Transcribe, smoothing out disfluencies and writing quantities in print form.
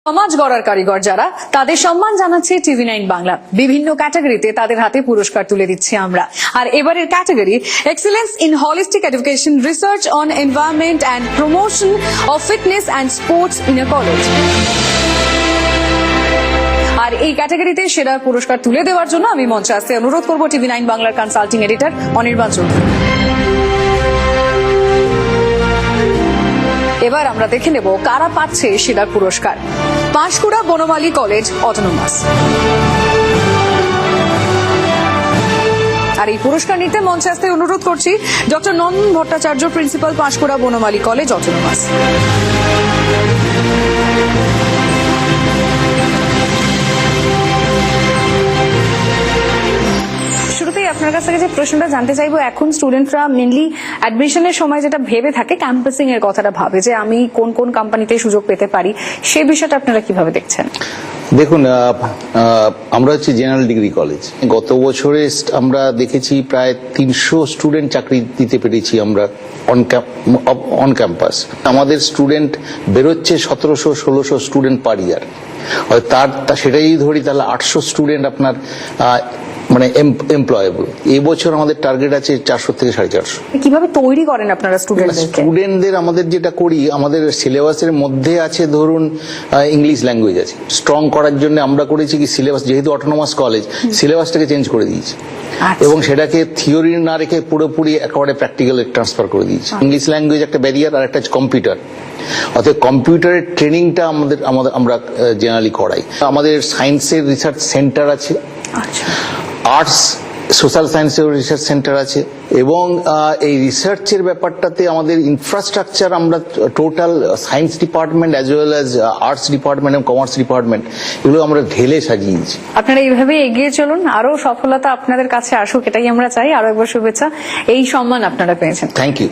সমাজ গড়ার কারিগর যারা তাদের সম্মান জানাচ্ছে TV9 বাংলা। বিভিন্ন ক্যাটাগরিতে তাদের হাতে পুরস্কার তুলে দিচ্ছি আমরা। আর এবারের category excellence in holistic education, research on environment and promotion of fitness and sports in a college. আর এই ক্যাটাগরিতে সেরা পুরস্কার তুলে দেওয়ার জন্য আমি মঞ্চে আসতে অনুরোধ করব TV9 বাংলার কনসাল্টিং এডিটর অনির্বাণ চৌধুরী। এবার আমরা দেখে নেব কারা পাচ্ছে সেরার পুরস্কার। পাঁশকুড়া বনমালী কলেজ অটোনোমাস। আর এই পুরস্কার নিতে মঞ্চে আসতে অনুরোধ করছি ডক্টর নন্দন ভট্টাচার্য, প্রিন্সিপাল, পাঁশকুড়া বনমালী কলেজ অটোনোমাস। শুরুতেই আপনার কাছ থেকে যে প্রশ্নটা জানতে চাইবো, এখন স্টুডেন্টরা মেনলি অ্যাডমিশনের সময় যেটা ভেবে থাকে, ক্যাম্পাসিং এর কথাটা ভাবে যে আমি কোন কোন কোম্পানিতে সুযোগ পেতে পারি, সেই বিষয়টা আপনারা কিভাবে দেখছেন? দেখুন, আমরা হচ্ছে জেনারেল ডিগ্রি কলেজ। গত বছরে আমরা দেখেছি প্রায় 300 স্টুডেন্ট চাকরি দিতে পেরেছি আমরা অন ক্যাম্পাস। আমাদের স্টুডেন্ট বেরোচ্ছে 1700-1600 স্টুডেন্ট পার ইয়ার। তার সেটাই ধরি তাহলে 800 স্টুডেন্ট আপনার মানে এমপ্লয়েবল। এই বছর আমাদের টার্গেট আছে 400 থেকে 450। কিভাবে তৈরি করেন আপনারা স্টুডেন্টদের? আমাদের যেটা করি, আমাদের সিলেবাসের মধ্যে আছে ধরুন ইংলিশ ল্যাঙ্গুয়েজ আছে। স্ট্রং করার জন্য আমরা করেছি কি সিলেবাস, যেহেতু অটোনোমাস কলেজ, সিলেবাসটাকে চেঞ্জ করে দিয়েছি এবং সেটাকে থিওরি না রেখে পুরোপুরি একেবারে প্র্যাকটিক্যালে ট্রান্সফার করে দিয়েছি। ইংলিশ ল্যাঙ্গুয়েজ একটা ব্যারিয়ার, আর একটা কম্পিউটার। অর্থাৎ কম্পিউটারের ট্রেনিংটা আমরা জেনারেলি করাই। আমাদের সায়েন্সের রিসার্চ সেন্টার আছে, আর্টস সোশ্যাল সায়েন্সের রিসার্চ সেন্টার আছে, এবং এই রিসার্চের ব্যাপারটাতে আমাদের ইনফ্রাস্ট্রাকচার আমরা total science department as well as arts department এবং কমার্স ডিপার্টমেন্ট এগুলো আমরা ঢেলে সাজিয়েছি। আপনারা এইভাবে এগিয়ে চলুন, আরো সফলতা আপনাদের কাছে আসুক, এটাই আমরা চাই। আরো একবার শুভেচ্ছা, এই সম্মান আপনারা পেয়েছেন। Thank you.